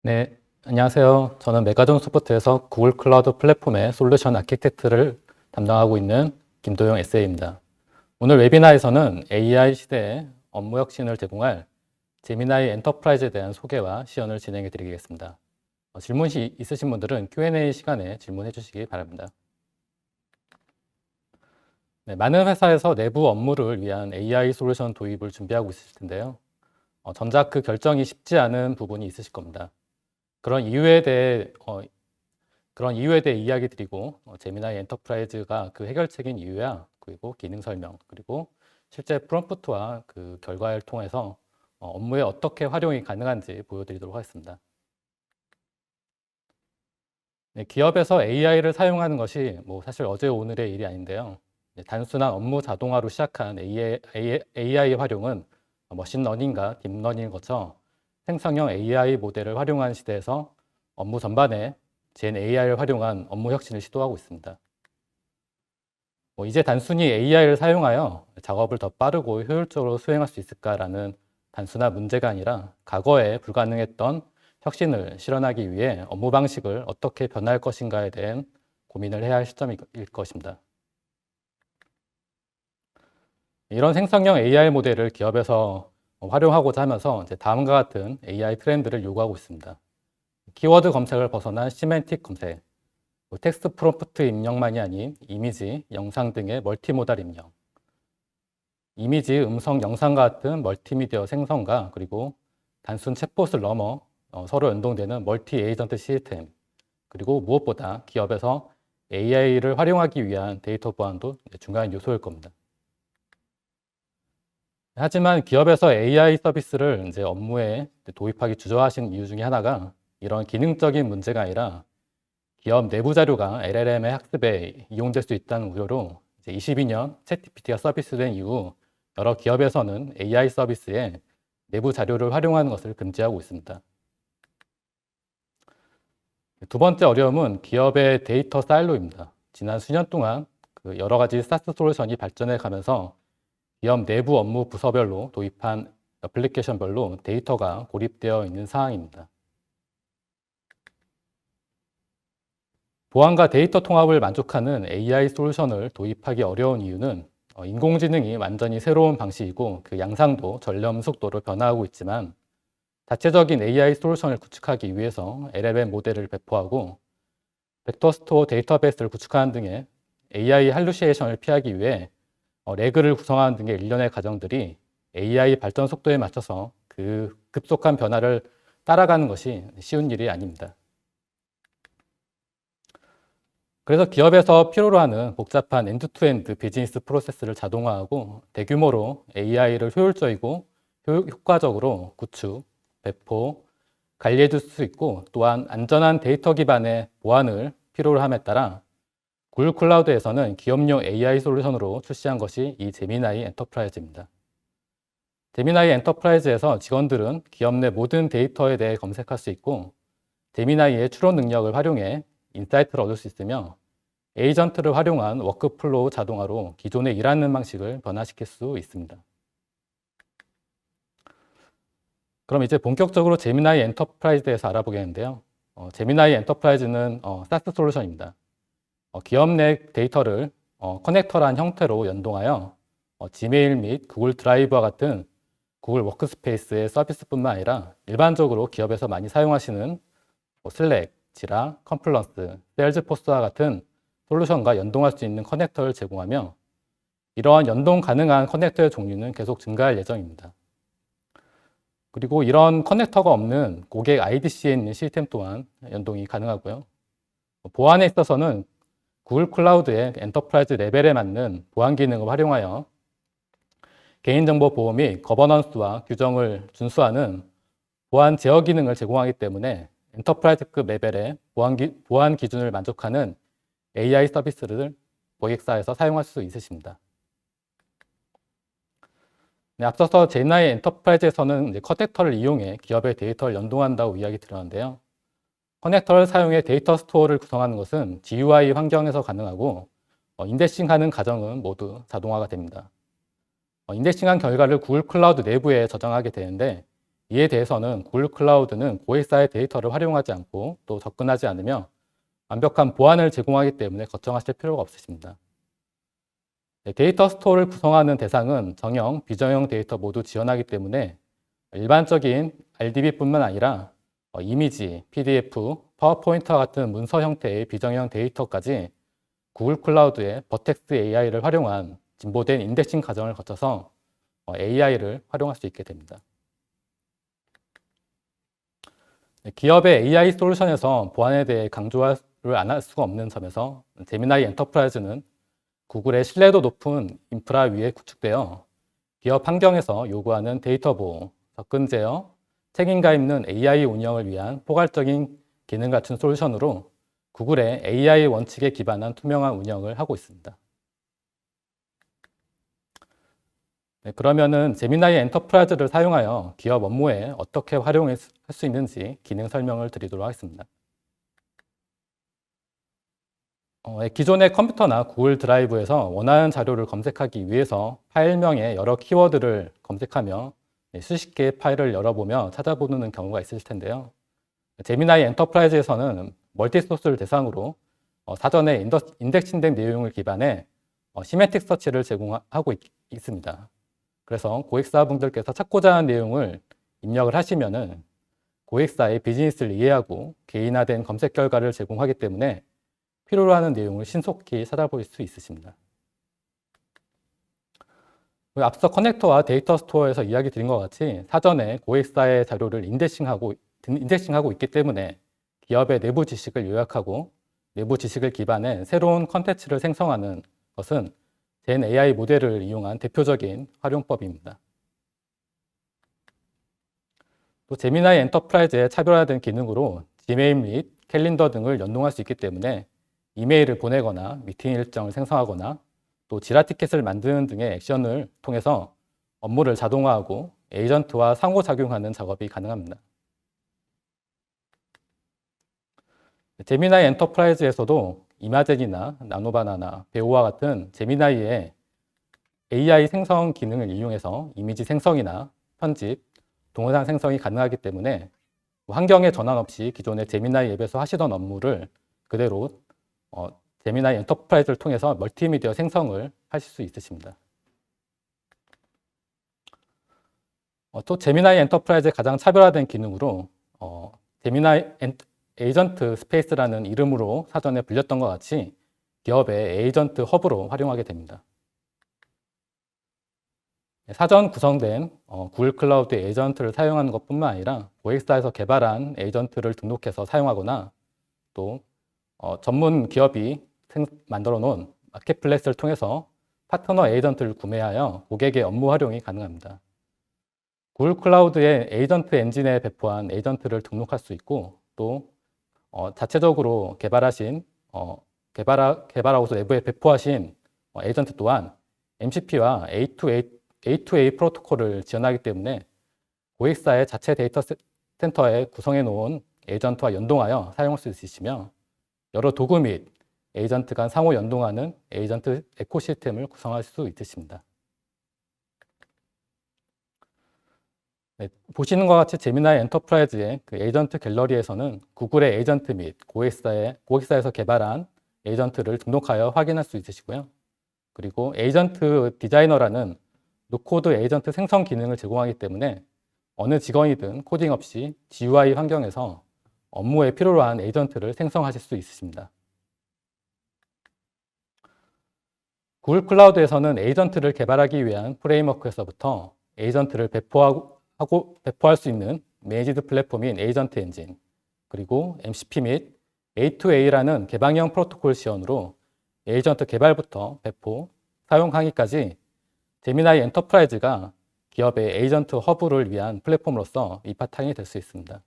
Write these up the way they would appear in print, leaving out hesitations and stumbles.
네, 안녕하세요. 저는 메가존 소프트에서 구글 클라우드 플랫폼의 솔루션 아키텍트를 담당하고 있는 김도영 SA입니다. 오늘 웨비나에서는 AI 시대의 업무 혁신을 제공할 제미나이 엔터프라이즈에 대한 소개와 시연을 진행해 드리겠습니다. 질문이 있으신 분들은 Q&A 시간에 질문해 주시기 바랍니다. 네, 많은 회사에서 내부 업무를 위한 AI 솔루션 도입을 준비하고 있으실 텐데요. 정작 그 결정이 쉽지 않은 부분이 있으실 겁니다. 그런 이유에 대해 이야기 드리고 제미나이 엔터프라이즈가 그 해결책인 이유야, 그리고 기능 설명, 그리고 실제 프롬프트와 그 결과를 통해서 업무에 어떻게 활용이 가능한지 보여드리도록 하겠습니다. 네, 기업에서 AI를 사용하는 것이 사실 어제 오늘의 일이 아닌데요. 단순한 업무 자동화로 시작한 AI 활용은 머신러닝과 딥러닝을 거쳐 생성형 AI 모델을 활용한 시대에서 업무 전반에 젠 AI를 활용한 업무 혁신을 시도하고 있습니다. 이제 단순히 AI를 사용하여 작업을 더 빠르고 효율적으로 수행할 수 있을까라는 단순한 문제가 아니라 과거에 불가능했던 혁신을 실현하기 위해 업무 방식을 어떻게 변화할 것인가에 대한 고민을 해야 할 시점일 것입니다. 이런 생성형 AI 모델을 기업에서 활용하고자 하면서 이제 다음과 같은 AI 트렌드를 요구하고 있습니다. 키워드 검색을 벗어난 시멘틱 검색, 텍스트 프롬프트 입력만이 아닌 이미지, 영상 등의 멀티모달 입력, 이미지, 음성, 영상 같은 멀티미디어 생성과 그리고 단순 챗봇을 넘어 서로 연동되는 멀티 에이전트 시스템, 그리고 무엇보다 기업에서 AI를 활용하기 위한 데이터 보안도 중요한 요소일 겁니다. 하지만 기업에서 AI 서비스를 이제 업무에 도입하기 주저하신 이유 중에 하나가 이런 기능적인 문제가 아니라 기업 내부 자료가 LLM의 학습에 이용될 수 있다는 우려로 22년 챗GPT가 서비스된 이후 여러 기업에서는 AI 서비스에 내부 자료를 활용하는 것을 금지하고 있습니다. 두 번째 어려움은 기업의 데이터 사일로입니다. 지난 수년 동안 그 여러 가지 사스 솔루션이 발전해 가면서 기업 내부 업무 부서별로 도입한 애플리케이션별로 데이터가 고립되어 있는 상황입니다. 보안과 데이터 통합을 만족하는 AI 솔루션을 도입하기 어려운 이유는 인공지능이 완전히 새로운 방식이고 그 양상도 전념 속도로 변화하고 있지만 자체적인 AI 솔루션을 구축하기 위해서 LLM 모델을 배포하고 벡터 스토어 데이터베이스를 구축하는 등의 AI 할루시에이션을 피하기 위해 레그를 구성하는 등의 일련의 과정들이 AI 발전 속도에 맞춰서 그 급속한 변화를 따라가는 것이 쉬운 일이 아닙니다. 그래서 기업에서 필요로 하는 복잡한 엔드투엔드 비즈니스 프로세스를 자동화하고 대규모로 AI를 효율적이고 효과적으로 구축, 배포, 관리해 줄 수 있고 또한 안전한 데이터 기반의 보안을 필요로 함에 따라 구글 클라우드에서는 기업용 AI 솔루션으로 출시한 것이 이 제미나이 엔터프라이즈입니다. 제미나이 엔터프라이즈에서 직원들은 기업 내 모든 데이터에 대해 검색할 수 있고 제미나이의 추론 능력을 활용해 인사이트를 얻을 수 있으며 에이전트를 활용한 워크플로우 자동화로 기존에 일하는 방식을 변화시킬 수 있습니다. 그럼 이제 본격적으로 제미나이 엔터프라이즈에 대해서 알아보겠는데요. 제미나이 엔터프라이즈는 사스 솔루션입니다. 기업 내 데이터를 커넥터란 형태로 연동하여 지메일 및 구글 드라이브와 같은 구글 워크스페이스의 서비스뿐만 아니라 일반적으로 기업에서 많이 사용하시는 슬랙, 지라, 컨플런스, 세일즈포스와 같은 솔루션과 연동할 수 있는 커넥터를 제공하며 이러한 연동 가능한 커넥터의 종류는 계속 증가할 예정입니다. 그리고 이런 커넥터가 없는 고객 IDC에 있는 시스템 또한 연동이 가능하고요. 보안에 있어서는 구글 클라우드의 엔터프라이즈 레벨에 맞는 보안 기능을 활용하여 개인정보 보호 및 거버넌스와 규정을 준수하는 보안 제어 기능을 제공하기 때문에 엔터프라이즈급 레벨의 보안 기준을 만족하는 AI 서비스를 고객사에서 사용할 수 있으십니다. 네, 앞서서 제미나이 엔터프라이즈에서는 커넥터를 이용해 기업의 데이터를 연동한다고 이야기 드렸는데요. 커넥터를 사용해 데이터 스토어를 구성하는 것은 GUI 환경에서 가능하고 인덱싱하는 과정은 모두 자동화가 됩니다. 인덱싱한 결과를 구글 클라우드 내부에 저장하게 되는데 이에 대해서는 구글 클라우드는 고객사의 데이터를 활용하지 않고 또 접근하지 않으며 완벽한 보안을 제공하기 때문에 걱정하실 필요가 없으십니다. 데이터 스토어를 구성하는 대상은 정형, 비정형 데이터 모두 지원하기 때문에 일반적인 RDB뿐만 아니라 이미지, PDF, 파워포인트와 같은 문서 형태의 비정형 데이터까지 구글 클라우드의 버텍스 AI를 활용한 진보된 인덱싱 과정을 거쳐서 AI를 활용할 수 있게 됩니다. 기업의 AI 솔루션에서 보안에 대해 강조를 안 할 수가 없는 점에서 제미나이 엔터프라이즈는 구글의 신뢰도 높은 인프라 위에 구축되어 기업 환경에서 요구하는 데이터 보호, 접근 제어, 책임감 있는 AI 운영을 위한 포괄적인 기능 갖춘 솔루션으로 구글의 AI 원칙에 기반한 투명한 운영을 하고 있습니다. 그러면은 제미나이 엔터프라이즈를 사용하여 기업 업무에 어떻게 활용할 수 있는지 기능 설명을 드리도록 하겠습니다. 기존의 컴퓨터나 구글 드라이브에서 원하는 자료를 검색하기 위해서 파일명의 여러 키워드를 검색하며 수십 개의 파일을 열어보며 찾아보는 경우가 있으실 텐데요. 제미나이 엔터프라이즈에서는 멀티소스를 대상으로 사전에 인덱싱된 내용을 기반해 시메틱 서치를 제공하고 있습니다. 그래서 고객사분들께서 찾고자 하는 내용을 입력을 하시면은 고객사의 비즈니스를 이해하고 개인화된 검색 결과를 제공하기 때문에 필요로 하는 내용을 신속히 찾아볼 수 있으십니다. 앞서 커넥터와 데이터 스토어에서 이야기 드린 것 같이 사전에 고객사의 자료를 인덱싱하고 있기 때문에 기업의 내부 지식을 요약하고 내부 지식을 기반해 새로운 컨텐츠를 생성하는 것은 젠 AI 모델을 이용한 대표적인 활용법입니다. 또 제미나이 엔터프라이즈의 차별화된 기능으로 지메일 및 캘린더 등을 연동할 수 있기 때문에 이메일을 보내거나 미팅 일정을 생성하거나 또 지라 티켓을 만드는 등의 액션을 통해서 업무를 자동화하고 에이전트와 상호작용하는 작업이 가능합니다. 제미나이 엔터프라이즈에서도 이마젠이나 나노바나나, 배우와 같은 제미나이의 AI 생성 기능을 이용해서 이미지 생성이나 편집, 동영상 생성이 가능하기 때문에 환경에 전환 없이 기존의 제미나이 앱에서 하시던 업무를 그대로 제미나이 엔터프라이즈를 통해서 멀티미디어 생성을 하실 수 있으십니다. 또 제미나이 엔터프라이즈의 가장 차별화된 기능으로 제미나이 에이전트 스페이스라는 이름으로 사전에 불렸던 것 같이 기업의 에이전트 허브로 활용하게 됩니다. 사전 구성된 구글 클라우드 에이전트를 사용하는 것뿐만 아니라 고객사에서 개발한 에이전트를 등록해서 사용하거나 또 전문 기업이 만들어 놓은 마켓플레이스를 통해서 파트너 에이전트를 구매하여 고객의 업무 활용이 가능합니다. 구글 클라우드의 에이전트 엔진에 배포한 에이전트를 등록할 수 있고 또 자체적으로 개발하고서 내부에 배포하신 에이전트 또한 MCP와 A2A 프로토콜을 지원하기 때문에 고객사의 자체 데이터 센터에 구성해 놓은 에이전트와 연동하여 사용할 수 있으시며 여러 도구 및 에이전트 간 상호 연동하는 에이전트 에코시스템을 구성할 수 있으십니다. 네, 보시는 것 같이 제미나이 엔터프라이즈의 그 에이전트 갤러리에서는 구글의 에이전트 및 고객사에서 개발한 에이전트를 등록하여 확인할 수 있으시고요. 그리고 에이전트 디자이너라는 노코드 에이전트 생성 기능을 제공하기 때문에 어느 직원이든 코딩 없이 GUI 환경에서 업무에 필요로 한 에이전트를 생성하실 수 있으십니다. 구글 클라우드에서는 에이전트를 개발하기 위한 프레임워크에서부터 에이전트를 배포할 수 있는 매니지드 플랫폼인 에이전트 엔진, 그리고 MCP 및 A2A라는 개방형 프로토콜 지원으로 에이전트 개발부터 배포, 사용 항의까지 제미나이 엔터프라이즈가 기업의 에이전트 허브를 위한 플랫폼으로서 밑바탕이 될 수 있습니다.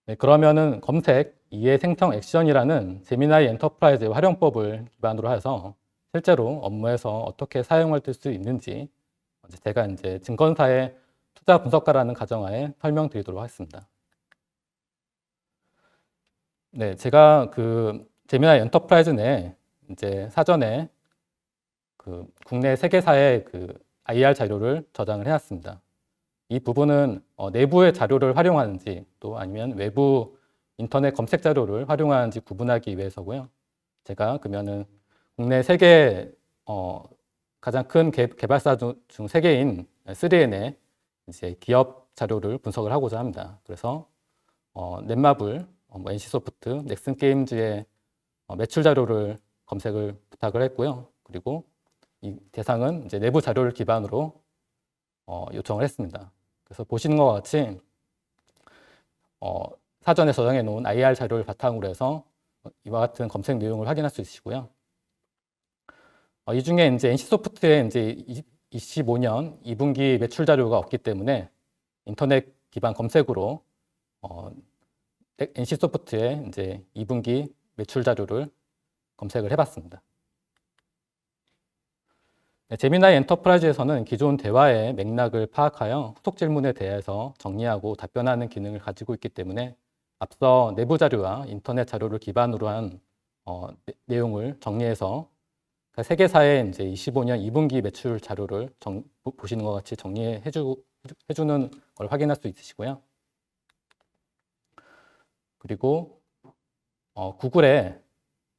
네, 그러면은 검색, 이해 생성 액션이라는 제미나이 엔터프라이즈의 활용법을 기반으로 해서 실제로 업무에서 어떻게 사용할 수 있는지 제가 이제 증권사의 투자 분석가라는 가정하에 설명드리도록 하겠습니다. 네, 제가 그 제미나이 엔터프라이즈 내 이제 사전에 그 국내 세계사의 그 IR 자료를 저장을 해놨습니다. 이 부분은 내부의 자료를 활용하는지 또 아니면 외부 인터넷 검색 자료를 활용하는지 구분하기 위해서고요. 제가 그러면은 국내 세계 가장 큰 개발사 중 3개인 3N의 이제 기업 자료를 분석을 하고자 합니다. 그래서 넷마블, NC소프트, 넥슨게임즈의 매출 자료를 검색을 부탁을 했고요. 그리고 이 대상은 이제 내부 자료를 기반으로 요청을 했습니다. 그래서 보시는 것과 같이 사전에 저장해 놓은 IR 자료를 바탕으로 해서 이와 같은 검색 내용을 확인할 수 있으시고요. 이 중에 이제 NC소프트의 이제 25년 2분기 매출 자료가 없기 때문에 인터넷 기반 검색으로 NC소프트의 이제 2분기 매출 자료를 검색을 해봤습니다. 네, 제미나이 엔터프라이즈에서는 기존 대화의 맥락을 파악하여 후속 질문에 대해서 정리하고 답변하는 기능을 가지고 있기 때문에 앞서 내부 자료와 인터넷 자료를 기반으로 한 내용을 정리해서 세계사의 이제 25년 2분기 매출 자료를 보시는 것 같이 정리해주는 걸 확인할 수 있으시고요. 그리고 구글의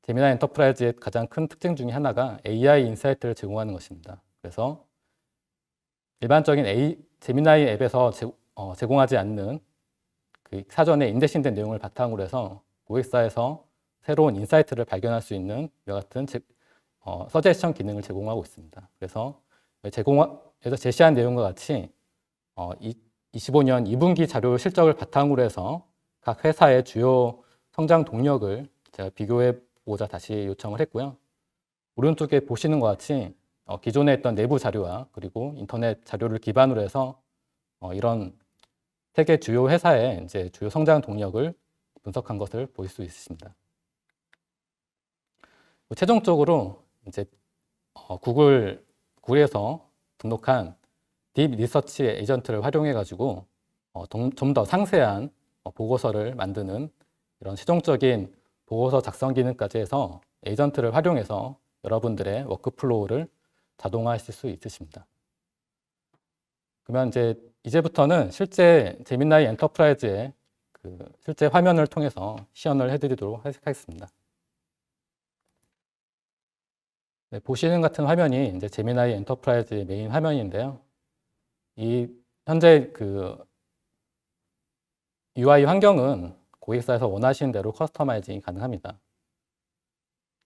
제미나이 엔터프라이즈의 가장 큰 특징 중에 하나가 AI 인사이트를 제공하는 것입니다. 그래서 일반적인 제미나이 앱에서 제공하지 않는 그 사전에 인덱싱된 내용을 바탕으로 해서 고객사에서 새로운 인사이트를 발견할 수 있는 이와 같은 서제스션 기능을 제공하고 있습니다. 그래서 여기서 제시한 내용과 같이 25년 2분기 자료 실적을 바탕으로 해서 각 회사의 주요 성장 동력을 제가 비교해 보고자 다시 요청을 했고요. 오른쪽에 보시는 것 같이 기존에 있던 내부 자료와 그리고 인터넷 자료를 기반으로 해서 이런 세계 주요 회사의 이제 주요 성장 동력을 분석한 것을 보실 수 있습니다. 최종적으로 이제 구글에서 등록한 딥 리서치 에이전트를 활용해 가지고 좀 더 상세한 보고서를 만드는 이런 최종적인 보고서 작성 기능까지 해서 에이전트를 활용해서 여러분들의 워크플로우를 자동화하실 수 있으십니다. 그러면 이제부터는 실제 제미나이 엔터프라이즈의 그 실제 화면을 통해서 시연을 해드리도록 하겠습니다. 네, 보시는 같은 화면이 이제 제미나이 엔터프라이즈의 메인 화면인데요. 이 현재 그 UI 환경은 고객사에서 원하시는 대로 커스터마이징이 가능합니다.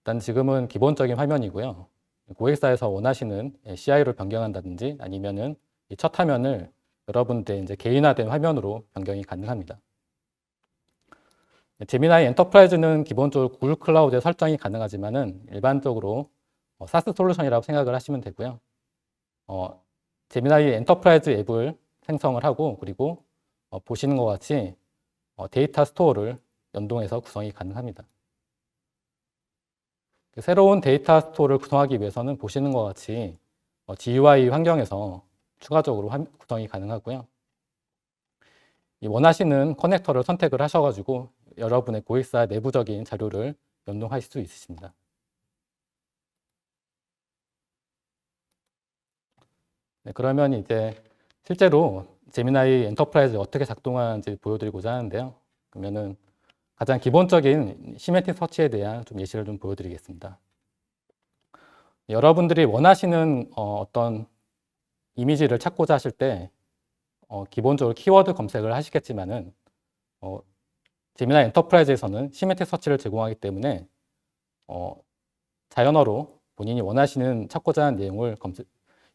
일단 지금은 기본적인 화면이고요. 고객사에서 원하시는 CI를 변경한다든지 아니면은 이 첫 화면을 여러분들 이제 개인화된 화면으로 변경이 가능합니다. 제미나이 엔터프라이즈는 기본적으로 구글 클라우드에 설정이 가능하지만은 일반적으로 사스 솔루션이라고 생각을 하시면 되고요. 제미나이 엔터프라이즈 앱을 생성을 하고 그리고 보시는 것 같이 데이터 스토어를 연동해서 구성이 가능합니다. 새로운 데이터 스토어를 구성하기 위해서는 보시는 것 같이 GUI 환경에서 추가적으로 구성이 가능하고요. 원하시는 커넥터를 선택을 하셔가지고 여러분의 고객사 내부적인 자료를 연동하실 수 있으십니다. 네, 그러면 이제 실제로 제미나이 엔터프라이즈 어떻게 작동하는지 보여드리고자 하는데요. 그러면은 가장 기본적인 시멘틱 서치에 대한 좀 예시를 좀 보여드리겠습니다. 여러분들이 원하시는 어떤 이미지를 찾고자 하실 때 기본적으로 키워드 검색을 하시겠지만은 제미나이 엔터프라이즈에서는 시멘틱 서치를 제공하기 때문에 자연어로 본인이 원하시는 찾고자 하는 내용을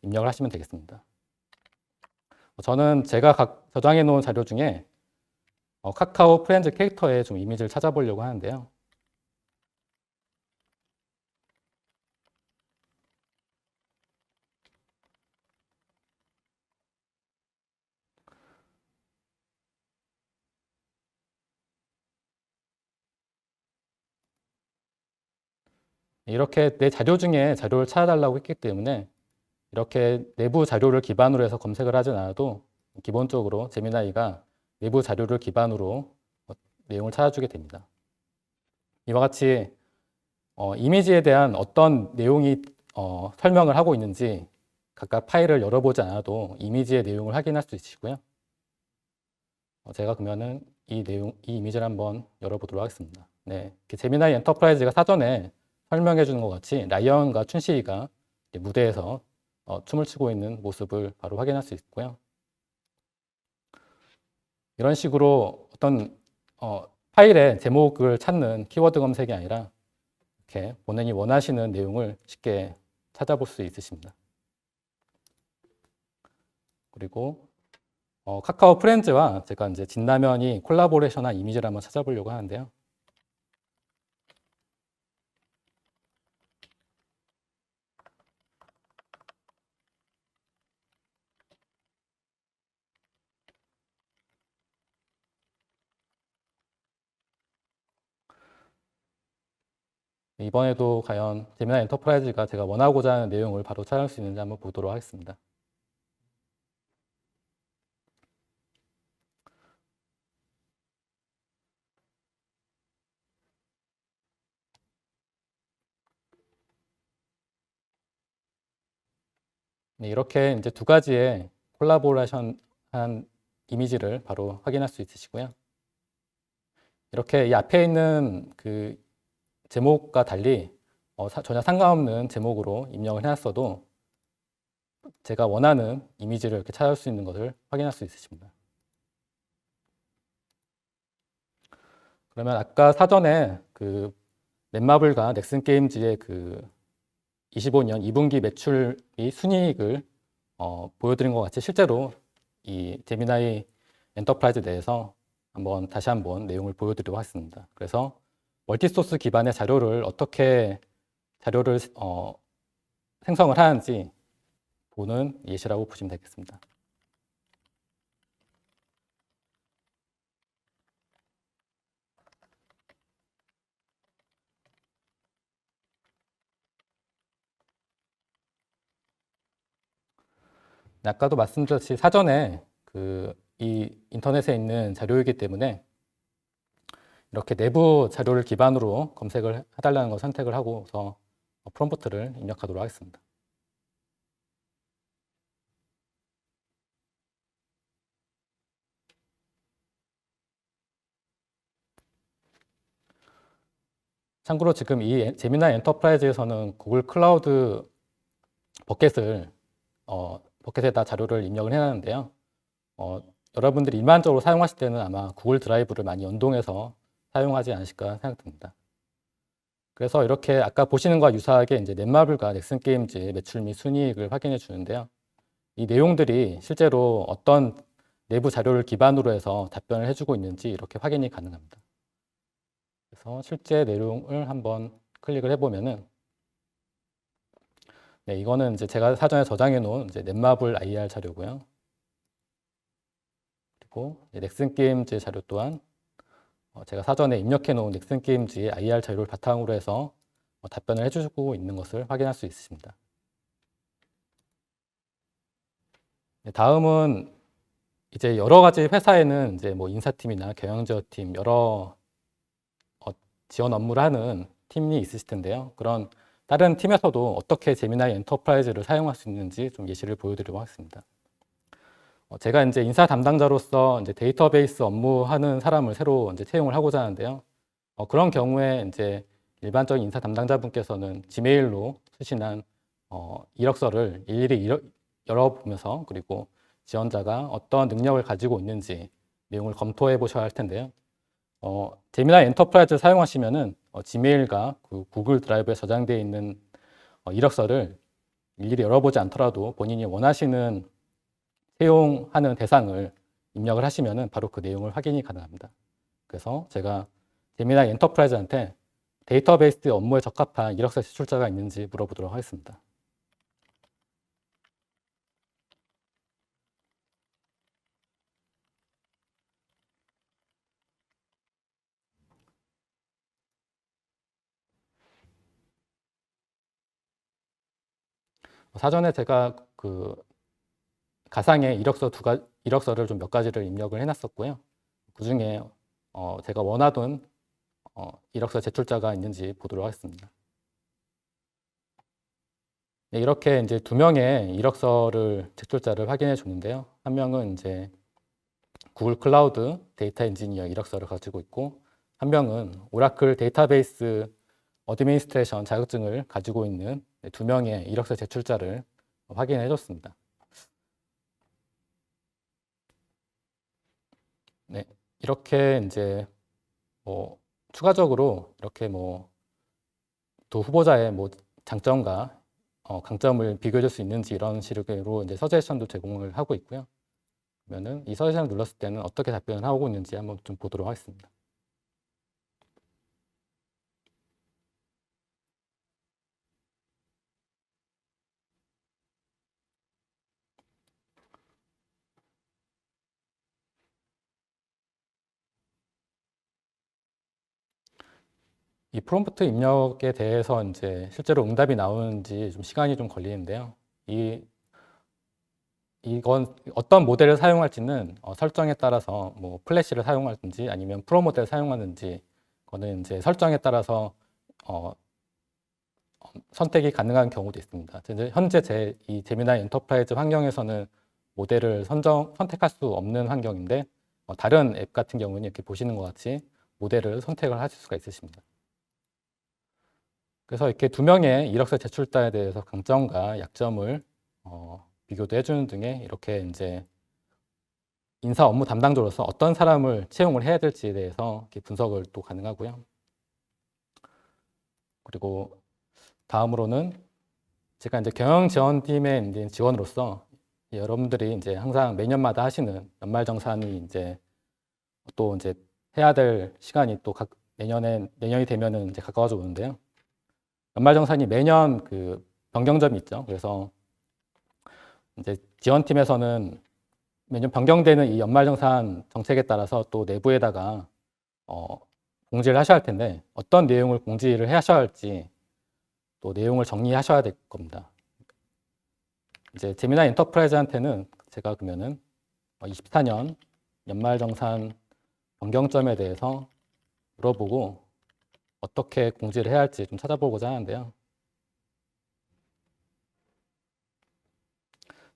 입력을 하시면 되겠습니다. 저는 제가 저장해 놓은 자료 중에 카카오 프렌즈 캐릭터의 좀 이미지를 찾아보려고 하는데요. 이렇게 내 자료 중에 자료를 찾아달라고 했기 때문에 이렇게 내부 자료를 기반으로 해서 검색을 하진 않아도 기본적으로 제미나이가 내부 자료를 기반으로 내용을 찾아주게 됩니다. 이와 같이 이미지에 대한 어떤 내용이 설명을 하고 있는지 각각 파일을 열어보지 않아도 이미지의 내용을 확인할 수 있으시고요. 제가 그러면은 이 이미지를 한번 열어보도록 하겠습니다. 네, 제미나이 엔터프라이즈가 사전에 설명해 주는 것 같이 라이언과 춘식이가 무대에서 춤을 추고 있는 모습을 바로 확인할 수 있고요. 이런 식으로 어떤 파일의 제목을 찾는 키워드 검색이 아니라 이렇게 본인이 원하시는 내용을 쉽게 찾아볼 수 있으십니다. 그리고 카카오 프렌즈와 제가 이제 진라면이 콜라보레이션한 이미지를 한번 찾아보려고 하는데요. 이번에도 과연 제미나이 엔터프라이즈가 제가 원하고자 하는 내용을 바로 찾을 수 있는지 한번 보도록 하겠습니다. 네, 이렇게 이제 두 가지의 콜라보레이션한 이미지를 바로 확인할 수 있으시고요. 이렇게 이 앞에 있는 그 제목과 달리 전혀 상관없는 제목으로 입력을 해놨어도 제가 원하는 이미지를 이렇게 찾을 수 있는 것을 확인할 수 있으십니다. 그러면 아까 사전에 그 넷마블과 넥슨게임즈의 그 25년 2분기 매출이 순이익을 보여드린 것 같이 실제로 이 제미나이 엔터프라이즈 내에서 다시 한번 내용을 보여드리도록 하겠습니다. 그래서 멀티소스 기반의 자료를 어떻게 생성을 하는지 보는 예시라고 보시면 되겠습니다. 아까도 말씀드렸듯이 사전에 이 인터넷에 있는 자료이기 때문에 이렇게 내부 자료를 기반으로 검색을 해달라는 걸 선택을 하고서 프롬프트를 입력하도록 하겠습니다. 참고로 지금 이 제미나이 엔터프라이즈에서는 구글 클라우드 버켓에다 자료를 입력을 해놨는데요. 여러분들이 일반적으로 사용하실 때는 아마 구글 드라이브를 많이 연동해서 사용하지 않으실까 생각됩니다. 그래서 이렇게 아까 보시는 것과 유사하게 이제 넷마블과 넥슨게임즈의 매출 및 순이익을 확인해 주는데요. 이 내용들이 실제로 어떤 내부 자료를 기반으로 해서 답변을 해주고 있는지 이렇게 확인이 가능합니다. 그래서 실제 내용을 한번 클릭을 해보면은 네, 이거는 이제 제가 사전에 저장해 놓은 이제 넷마블 IR 자료고요. 그리고 넥슨게임즈 자료 또한 제가 사전에 입력해 놓은 넥슨게임즈의 IR 자료를 바탕으로 해서 답변을 해주고 있는 것을 확인할 수 있습니다. 네, 다음은 이제 여러 가지 회사에는 이제 뭐 인사팀이나 경영지원팀 여러 지원 업무를 하는 팀이 있으실 텐데요. 그런 다른 팀에서도 어떻게 제미나이 엔터프라이즈를 사용할 수 있는지 좀 예시를 보여드리도록 하겠습니다. 제가 이제 인사 담당자로서 이제 데이터베이스 업무하는 사람을 새로 이제 채용을 하고자 하는데요. 그런 경우에 이제 일반적인 인사 담당자분께서는 지메일로 수신한 이력서를 일일이 열어보면서 그리고 지원자가 어떤 능력을 가지고 있는지 내용을 검토해 보셔야 할 텐데요. 제미나이 엔터프라이즈를 사용하시면은 지메일과 그 구글 드라이브에 저장되어 있는 이력서를 일일이 열어보지 않더라도 본인이 원하시는 채용하는 대상을 입력을 하시면은 바로 그 내용을 확인이 가능합니다. 그래서 제가 제미나이 엔터프라이즈한테 데이터베이스 업무에 적합한 이력서 제출자가 있는지 물어보도록 하겠습니다. 사전에 제가 그 가상의 이력서를 좀 몇 가지를 입력을 해놨었고요. 그 중에 제가 원하던 이력서 제출자가 있는지 보도록 하겠습니다. 네, 이렇게 이제 두 명의 이력서를 제출자를 확인해 줬는데요. 한 명은 이제 구글 클라우드 데이터 엔지니어 이력서를 가지고 있고, 한 명은 오라클 데이터베이스 어드미니스트레이션 자격증을 가지고 있는 두 명의 이력서 제출자를 확인해 줬습니다. 네, 이렇게 이제 뭐 추가적으로 이렇게 뭐 두 후보자의 뭐 장점과 강점을 비교해 줄 수 있는지 이런 식으로 이제 서제션도 제공을 하고 있고요. 그러면은 이 서제션을 눌렀을 때는 어떻게 답변을 하고 있는지 한번 좀 보도록 하겠습니다. 이 프롬프트 입력에 대해서 이제 실제로 응답이 나오는지 좀 시간이 좀 걸리는데요. 이건 어떤 모델을 사용할지는 설정에 따라서 뭐 플래시를 사용하든지 아니면 프로 모델을 사용하든지 그거는 이제 설정에 따라서 어, 선택이 가능한 경우도 있습니다. 현재 이 제미나이 엔터프라이즈 환경에서는 모델을 선택할 수 없는 환경인데 다른 앱 같은 경우는 이렇게 보시는 것 같이 모델을 선택을 하실 수가 있으십니다. 그래서 이렇게 두 명의 이력서 제출자에 대해서 강점과 약점을 비교도 해주는 등의 이렇게 이제 인사 업무 담당자로서 어떤 사람을 채용을 해야 될지에 대해서 이렇게 분석을 또 가능하고요. 그리고 다음으로는 제가 이제 경영 지원팀의 이제 지원으로서 여러분들이 이제 항상 매년마다 하시는 연말정산이 이제 또 이제 해야 될 시간이 또 내년이 되면은 이제 가까워져 오는데요. 연말정산이 매년 그 변경점이 있죠. 그래서 이제 지원팀에서는 매년 변경되는 이 연말정산 정책에 따라서 또 내부에다가 공지를 하셔야 할 텐데 어떤 내용을 공지를 하셔야 할지 또 내용을 정리하셔야 될 겁니다. 이제 제미나이 엔터프라이즈한테는 제가 그러면은 24년 연말정산 변경점에 대해서 물어보고 어떻게 공지를 해야 할지 좀 찾아보고자 하는데요.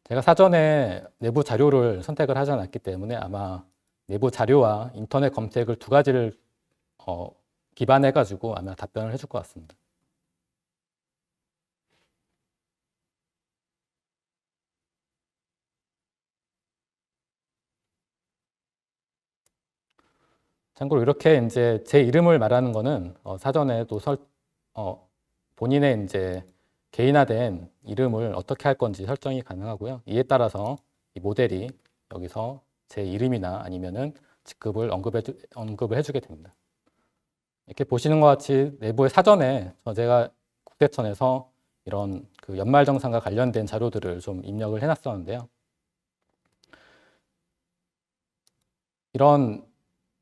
제가 사전에 내부 자료를 선택을 하지 않았기 때문에 아마 내부 자료와 인터넷 검색을 두 가지를 기반해 가지고 아마 답변을 해줄 것 같습니다. 참고로 이렇게 이제 제 이름을 말하는 거는 사전에 또 본인의 이제 개인화된 이름을 어떻게 할 건지 설정이 가능하고요. 이에 따라서 이 모델이 여기서 제 이름이나 아니면은 직급을 언급을 해주게 됩니다. 이렇게 보시는 것 같이 내부의 사전에 제가 국세청에서 이런 그 연말정산과 관련된 자료들을 좀 입력을 해놨었는데요. 이런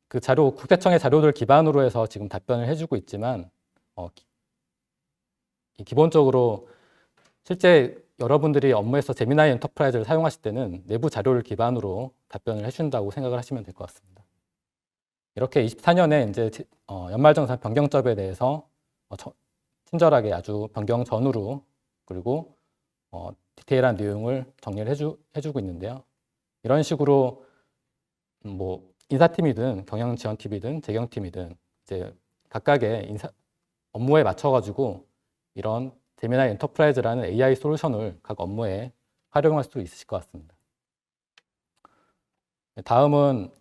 그 국세청의 자료들 기반으로 해서 지금 답변을 해주고 있지만 기본적으로 실제 여러분들이 업무에서 제미나이 엔터프라이즈를 사용하실 때는 내부 자료를 기반으로 답변을 해준다고 생각을 하시면 될 것 같습니다. 이렇게 24년에 이제 연말정산 변경점에 대해서 친절하게 아주 변경 전후로 그리고 디테일한 내용을 정리를 해주고 있는데요. 이런 식으로 뭐 인사팀이든 경영지원팀이든 재경팀이든 이제 각각의 업무에 맞춰가지고 이런 제미나이 엔터프라이즈라는 AI 솔루션을 각 업무에 활용할 수 있으실 것 같습니다. 다음은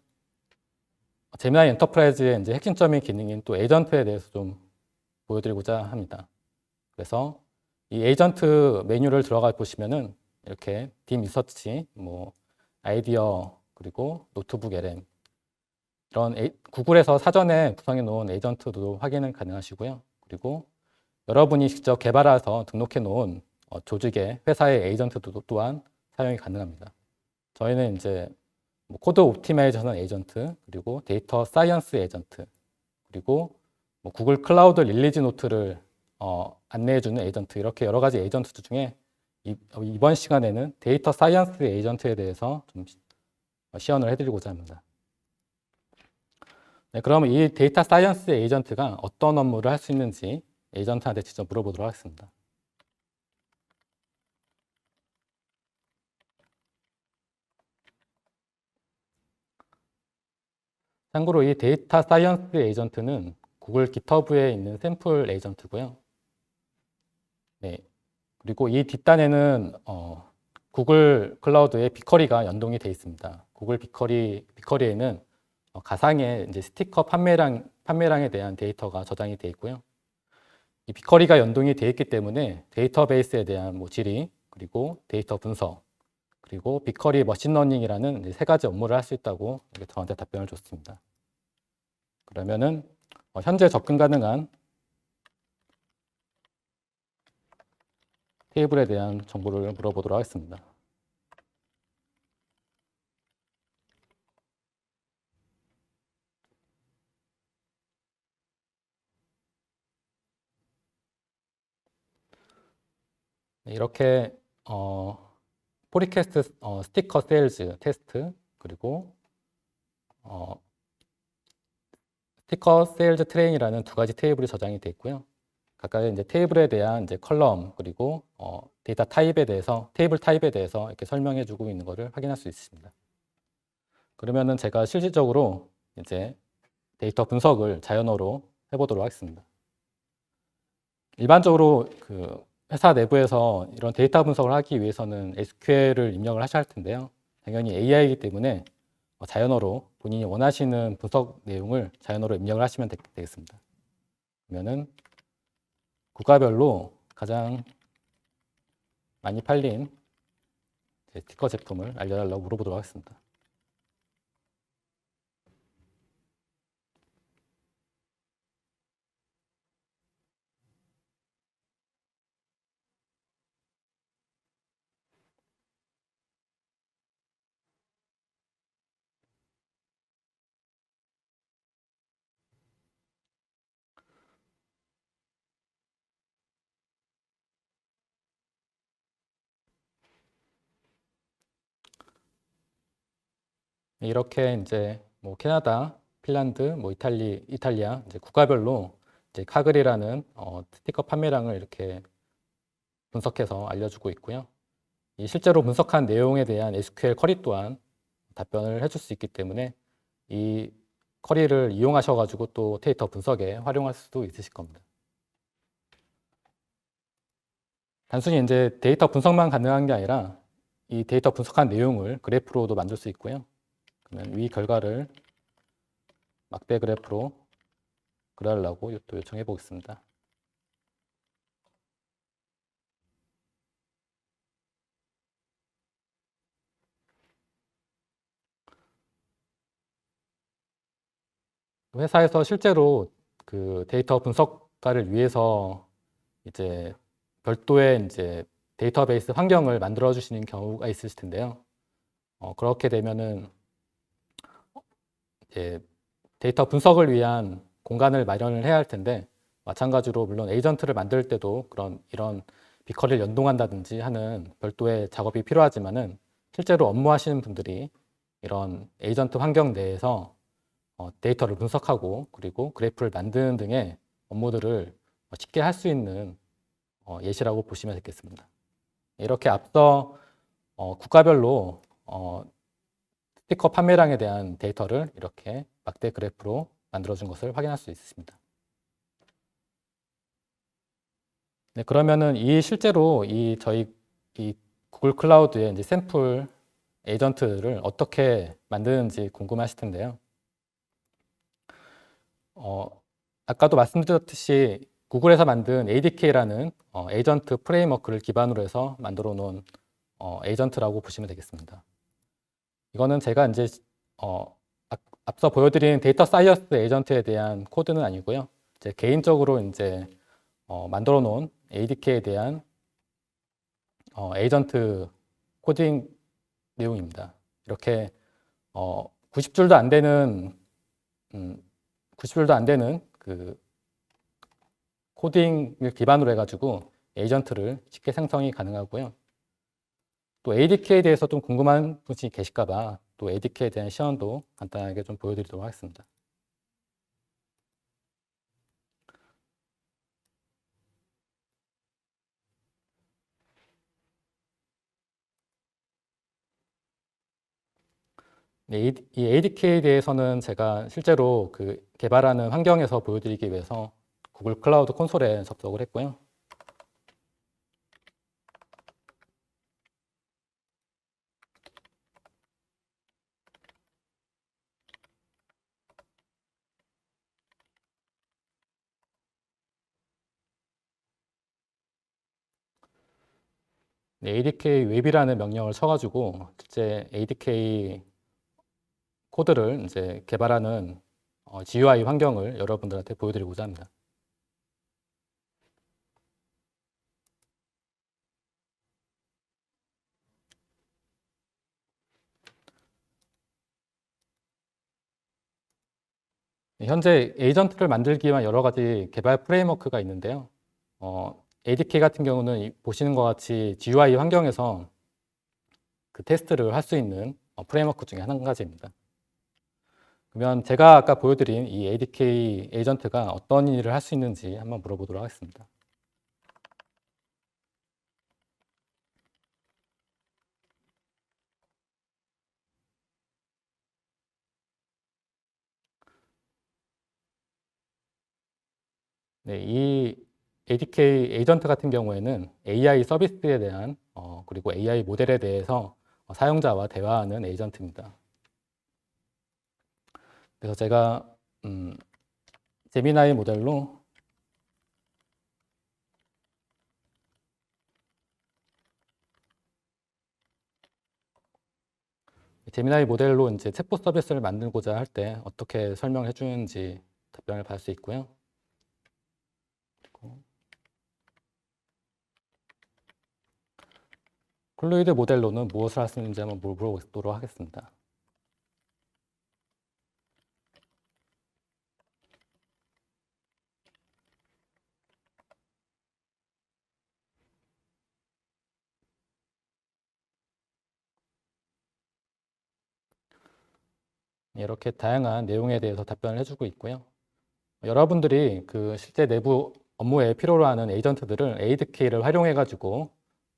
제미나이 엔터프라이즈의 이제 핵심적인 기능인 또 에이전트에 대해서 좀 보여드리고자 합니다. 그래서 이 에이전트 메뉴를 들어가 보시면은 이렇게 빔 리서치, 뭐 아이디어 그리고 노트북 LM 이런 구글에서 사전에 구성해 놓은 에이전트도 확인은 가능하시고요. 그리고 여러분이 직접 개발해서 등록해 놓은 조직의 회사의 에이전트도 또한 사용이 가능합니다. 저희는 이제 뭐 코드 옵티마이제이션 에이전트, 그리고 데이터 사이언스 에이전트, 그리고 뭐 구글 클라우드 릴리즈 노트를 안내해주는 에이전트, 이렇게 여러 가지 에이전트 중에 이번 시간에는 데이터 사이언스 에이전트에 대해서 좀 시연을 해드리고자 합니다. 네, 그러면 이 데이터 사이언스 에이전트가 어떤 업무를 할 수 있는지 에이전트한테 직접 물어보도록 하겠습니다. 참고로 이 데이터 사이언스 에이전트는 구글 깃허브에 있는 샘플 에이전트고요. 네. 그리고 이 뒷단에는 구글 클라우드의 빅커리가 연동이 되어 있습니다. 구글 빅커리에는 가상의 이제 스티커 판매량에 대한 데이터가 저장이 되어 있고요. 이 빅커리가 연동이 되어 있기 때문에 데이터베이스에 대한 뭐 질의, 그리고 데이터 분석, 그리고 빅커리 머신러닝이라는 이제 세 가지 업무를 할 수 있다고 저한테 답변을 줬습니다. 그러면은 현재 접근 가능한 테이블에 대한 정보를 물어보도록 하겠습니다. 이렇게 포리캐스트 스티커 세일즈 테스트, 그리고 스티커 세일즈 트레인이라는 두 가지 테이블이 저장이 되어 있고요. 각각의 이제 테이블에 대한 이제 컬럼, 그리고 데이터 타입에 대해서, 테이블 타입에 대해서 이렇게 설명해 주고 있는 것을 확인할 수 있습니다. 그러면은 제가 실질적으로 이제 데이터 분석을 자연어로 해보도록 하겠습니다. 일반적으로 그 회사 내부에서 이런 데이터 분석을 하기 위해서는 SQL을 입력을 하셔야 할 텐데요. 당연히 AI이기 때문에 자연어로 본인이 원하시는 분석 내용을 자연어로 입력을 하시면 되겠습니다. 그러면은 국가별로 가장 많이 팔린 스티커 제품을 알려달라고 물어보도록 하겠습니다. 이렇게 이제 뭐 캐나다, 핀란드, 뭐 이탈리아 이제 국가별로 이제 카글이라는 스티커 판매량을 이렇게 분석해서 알려주고 있고요. 이 실제로 분석한 내용에 대한 SQL 쿼리 또한 답변을 해줄 수 있기 때문에 이 쿼리를 이용하셔가지고 또 데이터 분석에 활용할 수도 있으실 겁니다. 단순히 이제 데이터 분석만 가능한 게 아니라 이 데이터 분석한 내용을 그래프로도 만들 수 있고요. 그러면 위 결과를 막대 그래프로 그려달라고 또 요청해 보겠습니다. 회사에서 실제로 그 데이터 분석가를 위해서 이제 별도의 이제 데이터베이스 환경을 만들어 주시는 경우가 있으실 텐데요. 그렇게 되면은 이제 데이터 분석을 위한 공간을 마련을 해야 할 텐데, 마찬가지로 물론 에이전트를 만들 때도 이런 빅커리를 연동한다든지 하는 별도의 작업이 필요하지만은 실제로 업무하시는 분들이 이런 에이전트 환경 내에서 데이터를 분석하고 그리고 그래프를 만드는 등의 업무들을 쉽게 할 수 있는 예시라고 보시면 되겠습니다. 이렇게 앞서 국가별로 스티커 판매량에 대한 데이터를 이렇게 막대 그래프로 만들어준 것을 확인할 수 있습니다. 네, 그러면은 실제로 저희 구글 클라우드의 이제 샘플 에이전트를 어떻게 만드는지 궁금하실 텐데요. 아까도 말씀드렸듯이 구글에서 만든 ADK라는 에이전트 프레임워크를 기반으로 해서 만들어 놓은 에이전트라고 보시면 되겠습니다. 이거는 제가 이제 앞서 보여드린 데이터 사이언스 에이전트에 대한 코드는 아니고요. 이제 개인적으로 이제 만들어 놓은 ADK에 대한 에이전트 코딩 내용입니다. 이렇게 90줄도 안 되는 90줄도 안 되는 그 코딩을 기반으로 해가지고 에이전트를 쉽게 생성이 가능하고요. 또 ADK에 대해서 좀 궁금한 분이 계실까봐 또 ADK에 대한 시연도 간단하게 좀 보여드리도록 하겠습니다. 네, 이 ADK에 대해서는 제가 실제로 그 개발하는 환경에서 보여드리기 위해서 구글 클라우드 콘솔에 접속을 했고요. 네, ADK 웹이라는 명령을 쳐가지고 실제 ADK 코드를 이제 개발하는 GUI 환경을 여러분들한테 보여드리고자 합니다. 네, 현재 에이전트를 만들기 위한 여러 가지 개발 프레임워크가 있는데요. ADK 같은 경우는 보시는 것 같이 GUI 환경에서 그 테스트를 할 수 있는 프레임워크 중에 한 가지입니다. 그러면 제가 아까 보여드린 이 ADK 에이전트가 어떤 일을 할 수 있는지 한번 물어보도록 하겠습니다. 네, 이 ADK 에이전트 같은 경우에는 AI 서비스에 대한 그리고 AI 모델에 대해서 사용자와 대화하는 에이전트입니다. 그래서 제가 제미나이 모델로 이제 챗봇 서비스를 만들고자 할 때 어떻게 설명해 주는지 답변을 받을 수 있고요. 클루이드 모델로는 무엇을 할 수 있는지 한번 물어보도록 하겠습니다. 이렇게 다양한 내용에 대해서 답변을 해주고 있고요. 여러분들이 그 실제 내부 업무에 필요로 하는 에이전트들을 ADK를 활용해 가지고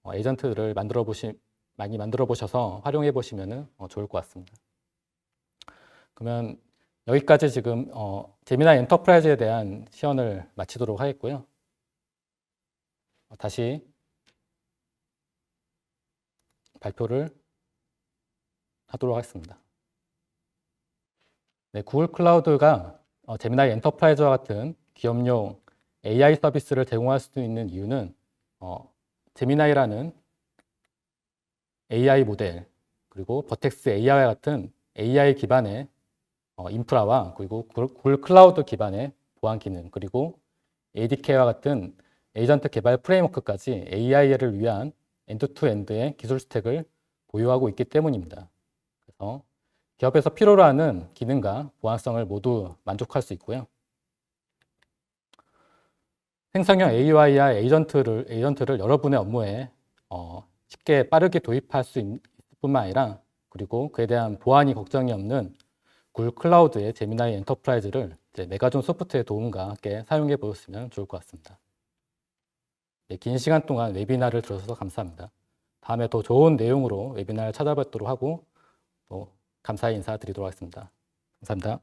에이전트들을 많이 만들어 보셔서 활용해 보시면 좋을 것 같습니다. 그러면 여기까지 지금 제미나이 엔터프라이즈에 대한 시연을 마치도록 하겠고요. 다시 발표를 하도록 하겠습니다. 네, 구글 클라우드가 제미나이 엔터프라이즈와 같은 기업용 AI 서비스를 제공할 수 있는 이유는 제미나이라는 AI 모델, 그리고 버텍스 AI와 같은 AI 기반의 인프라와 그리고 구글 클라우드 기반의 보안 기능, 그리고 ADK와 같은 에이전트 개발 프레임워크까지 AI를 위한 엔드투엔드의 기술 스택을 보유하고 있기 때문입니다. 그래서 기업에서 필요로 하는 기능과 보안성을 모두 만족할 수 있고요. 생성형 AI와 에이전트를 여러분의 업무에 쉽게 빠르게 도입할 수 있을 뿐만 아니라 그리고 그에 대한 보안이 걱정이 없는 구글 클라우드의 제미나이 엔터프라이즈를 메가존 소프트의 도움과 함께 사용해 보셨으면 좋을 것 같습니다. 네, 긴 시간 동안 웨비나를 들어주셔서 감사합니다. 다음에 더 좋은 내용으로 웨비나를 찾아뵙도록 하고 또 감사의 인사드리도록 하겠습니다. 감사합니다.